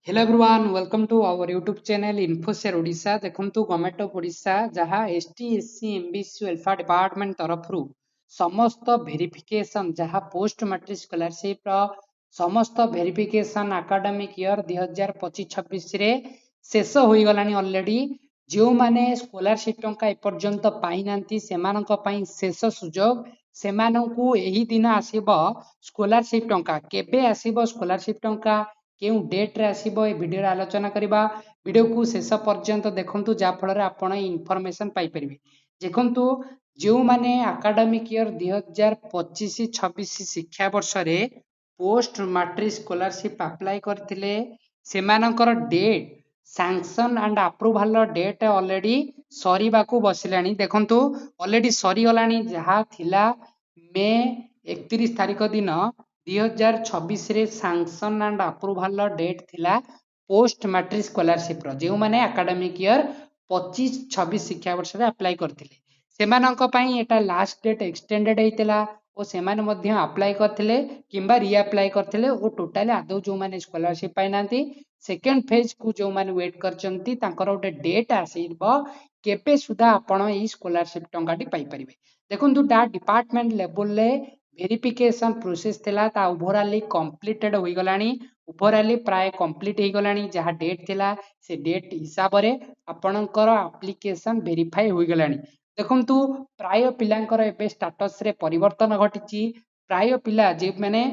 Hello everyone, welcome to our YouTube channel InfoShare Odisha. देखंतु government of Odisha जहाँ ST SC MBC welfare department तरफरु समस्त verification जहाँ post matric scholarship रो समस्त verification academic year 2025-26 रे शेष होई गलानी ऑलरेडी जो माने स्कॉलरशिप टंका एपर्यंत पाई नांती सेमानक पई शेष सुजोग सेमानकु एही दिन आसीबो स्कॉलरशिप टंका केबे आसीबो स्कॉलरशिप टंका केउ डेट रे आसीबो ए वीडियो रे आलोचना करबा वीडियो को शेष पर्यंत देखंतु जा फल रे आपण इन्फॉर्मेशन पाई परिबे देखंतु जो माने एकेडमिक ईयर 2025-26 शिक्षा वर्ष रे पोस्ट मैट्रिक स्कॉलरशिप अप्लाई करथिले सेमानकर date sanction and approval date already सरीबाकू बसिलानी देखंतु ऑलरेडी सरी गलानी जहा थिला मे 31 तारिख दिन 2026 रे सैंक्शन एंड अप्रूवल डेट थिला पोस्ट मैट्रिक स्कॉलरशिप रो जो माने एकेडमिक ईयर 25-26 शिक्षा वर्ष रे अप्लाई करथिले सेमानक पई एटा लास्ट डेट एक्सटेंडेड हेतिला ओ सेमाने मध्य अप्लाई करथिले किंबा रीअप्लाई करथिले ओ टोटली आदौ जो माने स्कॉलरशिप पाई नांती सेकंड फेज को जो माने वेट करचंती तांकर ओटे डेट आसीबो केबे सुधा आपण ई स्कॉलरशिप टंकाटी पाई परिबे देखंतु डा डिपार्टमेंट लेवल ले वेरिफिकेशन प्रोसेस थिला ता ओवरऑली कंप्लीटेड होई गलानी ओवरऑली प्राय कंप्लीट होई गलानी जहा डेट थिला से डेट हिसाब रे आपणकर एप्लीकेशन वेरीफाई होई गलानी देखंतु प्राय पिलांकर एबे स्टेटस रे परिवर्तन घटिची प्राय पिला जे माने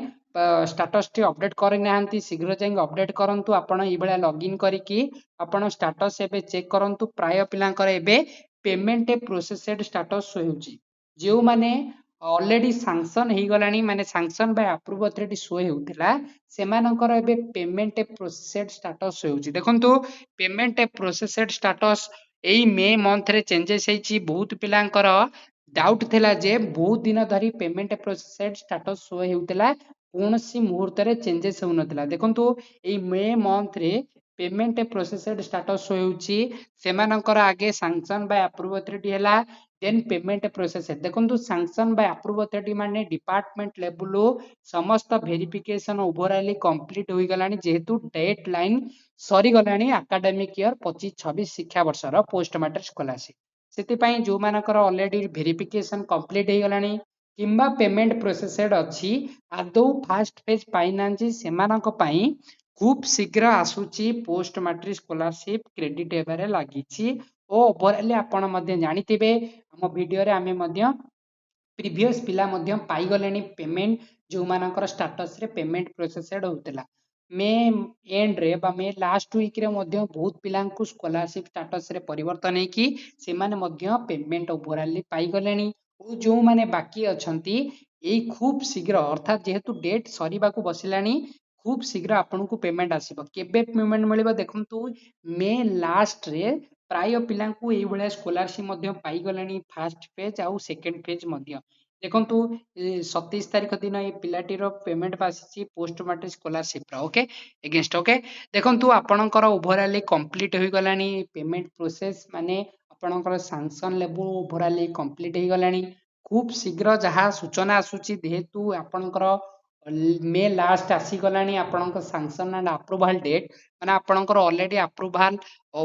स्टेटस टी अपडेट करि नाहंती शीघ्र जाई अपडेट करंतु आपण ई बेला लॉगिन करिकि आपण स्टेटस एबे चेक करंतु प्राय पिलांकर एबे पेमेंट प्रोसेसड स्टेटस होउची जे माने ऑलरेडी सैंक्शन हेई गलानी माने sanction by approve authority show हेउतिला सेमानकर एबे पेमेंट प्रोसेसड स्टेटस होउची देखंतु पेमेंट प्रोसेसड स्टेटस एई मे मंथ रे चेंजेस हेची बहुत पिलांकर डाउट थिला जे बहुत दिन धरी पेमेंट प्रोसेसड स्टेटस शो हेउतिला कोनसी मुहूर्त रे चेंजेस होउनथिला देखंतु एई मे मंथ रे पेमेंट प्रोसेसड स्टेटस शो हेउची सेमानकर आगे सैंक्शन बाय अप्रूव अथॉरिटी हैला देन पेमेंट प्रोसेस देखंतु सैंक्शन बाय अप्रूव अथॉरिटी माने डिपार्टमेंट लेवल समस्त वेरिफिकेशन ओवरऑली कंप्लीट होई गलानी जेहेतु डेडलाइन सरी गलानी एकेडमिक ईयर 25-26 शिक्षा वर्ष रो पोस्ट मैट्रिक स्कॉलरशिप सेति जो मानकर ऑलरेडी वेरिफिकेशन कंप्लीट हो गलानी किंबा पेमेंट प्रोसेसड अच्छी आदौ फास्ट फेज पाइनांची सेमानक पई खूब शीघ्र आसुची post matric scholarship credit Hebare लागिची ओ ओवरऑली आपण मध्ये जानिथिबे हम वीडियो रे आमे मध्ये प्रीवियस पिला मध्ये पाई गलेनी पेमेंट जो मानकर स्टेटस रे पेमेंट प्रोसेसड होतला मे एंड रे बा मे लास्ट वीक रे मध्ये बहुत पिलां को स्कॉलरशिप स्टेटस रे परिवर्तन है कि से माने मध्ये पेमेंट ओवरऑली पाई गलेनी ओ जो माने बाकी अछंती एई खूब शीघ्र अर्थात जेहेतु डेट सरीबाकू बसिलानी खूब शीघ्र आपन को पेमेंट आसीबो केबे पेमेंट मिलिबो देखंतु मे लास्ट रे प्राय पिलांकू एई भलिया स्कॉलरशिप मध्ये पाई गलेनी फर्स्ट फेज आउ सेकंड फेज मध्ये देखंतु 27 तारिख दिन ए पिलाटीर पेमेंट आसी post matric scholarship okay against okay देखंतु आपणकर ओवरऑली कंप्लीट होई गलानी पेमेंट प्रोसेस माने आपणकर सैंक्शन लेवल ओवरऑली कंप्लीट होई गलानी खूब शीघ्र जहा सूचना आसुची जेहेतु आपणकर मे लास्ट आसी गलानी आपणकर सैंक्शन एंड अप्रूवल डेट माने आपणकर ऑलरेडी अप्रूवल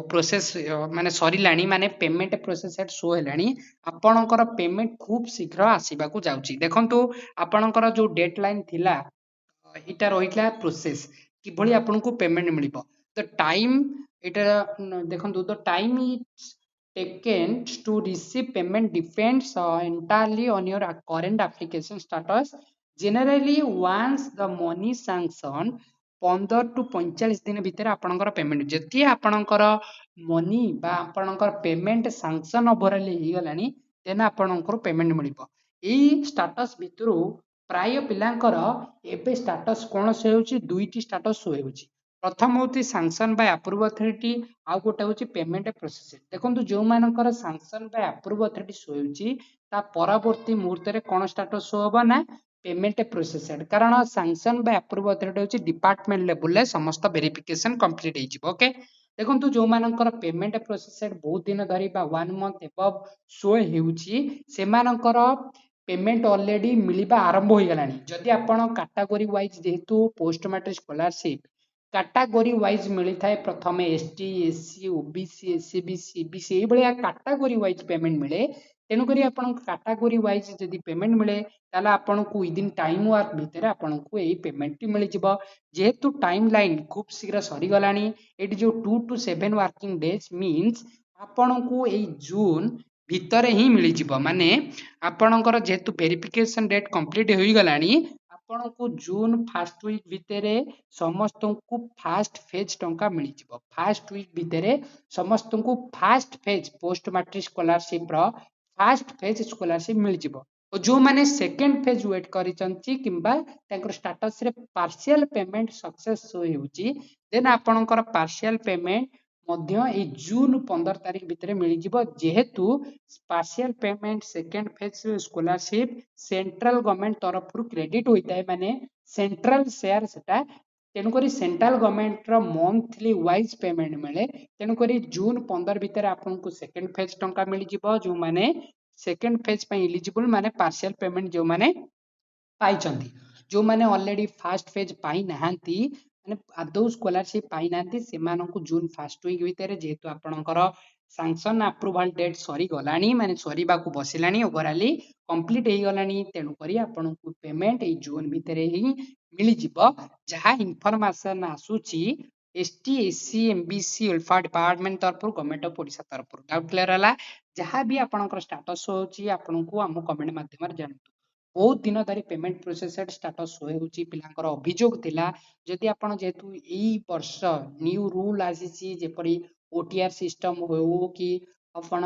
प्रोसेस माने सरीलानी माने पेमेंट प्रोसेस शो हेलानी आपणकर पेमेंट खूब शीघ्र आसीबाकू जाउची देखंतु आपणकर जो डेडलाइन थिला इटा रहितला प्रोसेस किभली आपनको पेमेंट मिलिबो द टाइम इटा देखंतु the time is taken to receive payment depends entirely on your current application status generally once the money sanction 15 to 45 दिन भितर आपणकर पेमेंट जति आपणकर मनी बा आपणकर पेमेंट सैंक्शन ओवरऑल ही गलानी देन आपणकर पेमेंट मिलिबो एई स्टेटस भितरु प्राय पिलांकर एबे स्टेटस कोन से होची दुईटी स्टेटस होउची प्रथम होती सैंक्शन बाय अप्रूव अथॉरिटी आ गोटे होची पेमेंट प्रोसेस देखंतु जो मानकर सैंक्शन बाय अप्रूव अथॉरिटी होउची ता परवर्ती मुहूर्त रे कोन स्टेटस शो होबा ना पेमेंट प्रोसेसड कारण सैंक्शन बाय अप्रूव अथॉरिटी होची डिपार्टमेंट लेवल ले समस्त वेरिफिकेशन कंप्लीट हेची ओके देखंतु जो मानकर पेमेंट प्रोसेसड बहुत दिन धरी बा 1 मंथ एबव शो हेउची से मानकर पेमेंट ऑलरेडी मिलिबा आरंभ हो गलानी जदि आपण कैटेगरी वाइज जेहेतु post matric scholarship category wise मिलता है प्रथम ST SC OBC SCBC BC ये भाया कैटेगरी वाइज पेमेंट मिले तेणुक आपन कैटेगरी वाइज जदि पेमेंट मिले ताला आपन को विदिन टाइम वर्क भितर आपन को यही पेमेंट मिल जिवो जेहेतु टाइम लाइन खूब शीघ्र सरी गलानी एटी जो 2 to 7 वर्किंग डेज मीन्स आपन को यही जून भितर ही मिल जिवो माने आपनकर जेहेतु वेरिफिकेशन डेट कंप्लीट होई गलानी आपन को जून फर्स्ट वीक भितर समस्त को फास्ट फेज टंका मिल जिवो फास्ट वीक भितर समस्त को first phase post matric scholarship रो फास्ट फेज स्कॉलरशिप मिल जिवो और जो माने सेकंड फेज वेट करिसंती किंबा तांकर स्टेटस रे पार्शियल पेमेंट सक्सेस होउची देन आपनकर पार्शियल पेमेंट मध्य ए जून 15 तारिख भितर मिल जिवो जेहेतु partial payment second phase scholarship central government तरफ क्रेडिट होता है माने सेंट्रल शेयर सेटा तेणुक central government monthly wise payment मिले तेणुक जून 15 भितर आपको सेकंड फेज टंका मिल जिवो जो माने सेकंड फेज एलिजिबल माने पार्शियल पेमेंट जो माने पाइचंती जो माने ऑलरेडी फास्ट फेज पाई नाहंती माने आदौ स्कॉलरशिप पाई नाहंती सेमानकु जून फर्स्ट वीक भितर जेहेतु आपणकर सैंक्शन अप्रूवल डेट सरी गलानी माने सरीबाकू बसिलानी ओवरऑली कंप्लीट हे गलानी तेणु करी आपणकू पेमेंट ए जून भितर ही मिल जिवो जहा इंफॉर्मेशन आसुची ST SC MBC alpha department तरफ गवर्नमेंट ऑफ ओडिशा तरफ डाउट क्लियर हला जहाँ भी आपणकर स्टेटस होची आपणकू हम कमेंट माध्यम जानतु बहुत दिन धरी पेमेंट प्रोसेसड स्टेटस होउची पिलांकर अभियोग थिला जदि आपण जेतु एई वर्ष न्यू रूल आसीची जेपरी ओटीआर सिस्टम हो कि आपण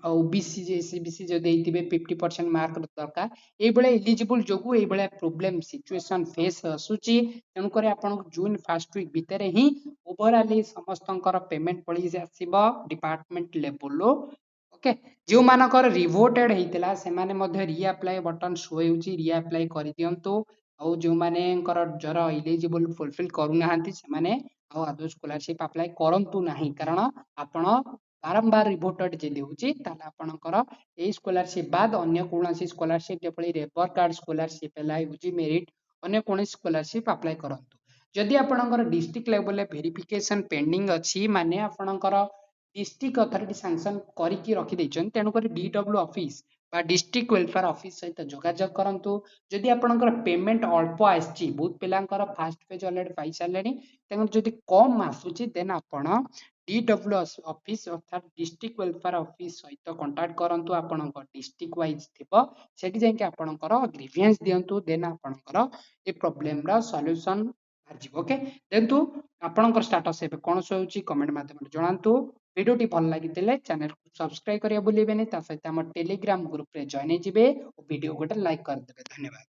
ओबीसी एससीबीसी जो देइतिबे 50% मार्क दरकार ए बेले एलिजिबल जोगु ए बेले प्रॉब्लम सिचुएशन फेस आसुची तेनु करे आपण जून फर्स्ट वीक भितर ही ओवरऑली समस्तंकर पेमेंट पॉलिसी आसीबो डिपार्टमेंट लेवल ओके जो मानकर रिवोटेड हेतिला से माने मध्य रीअप्लाई बटन शो हेउची रीअप्लाई करि दियंतो और जो मानेकर जर एलिजिबल फुलफिल करू नाहंती से माने आ आदौ स्कॉलरशिप अप्लाई करंतु नाही कारण आपण बारंबार रिवोटेड जे देउची ताला आपणकर ए स्कॉलरशिप बाद अन्य कोनोसी स्कॉलरशिप जेपळी रेपर कार्ड स्कॉलरशिप एला यूजी मेरिट अन्य कोनोसी स्कॉलरशिप अप्लाई करंतु जदि आपणकर डिस्ट्रिक्ट लेवल ले वेरिफिकेशन पेंडिंग अछि माने आपणकर डिस्ट्रिक्ट अथॉरिटी सैंक्शन करिकी रखि दैछन तेनु करी डीडब्ल्यू ऑफिस बा डिस्ट्रिक्ट वेलफेयर ऑफिस सहित जोगाजोग करंतु जदि आपणकर पेमेंट अल्प आछि बहुत पिलांकर फास्ट फेज ऑलरेडी पाई सारलेनी तेनु जदि कम आसुची देन आपण डीडब्ल्यू ऑफिस अर्थात डिस्ट्रिक्ट वेलफेयर ऑफिस सहित कांटेक्ट करंतु आपणकर डिस्ट्रिक्ट वाइज थिबो सेठी जाय आपणकर ग्रीवियंस दियंतु देन आपणकर ए प्रॉब्लम रा सॉल्यूशन आजिबो ओके देंतु आपणकर स्टेटस एबे कोन होउची कमेंट माध्यम जणांतु वीडियो भल लगी चैनल को सब्सक्राइब करिया भूलिबेनी ता सहित हम टेलीग्राम ग्रुप रे जॉइन हेजिबे और वीडियो गोटे लाइक कर देबे धन्यवाद।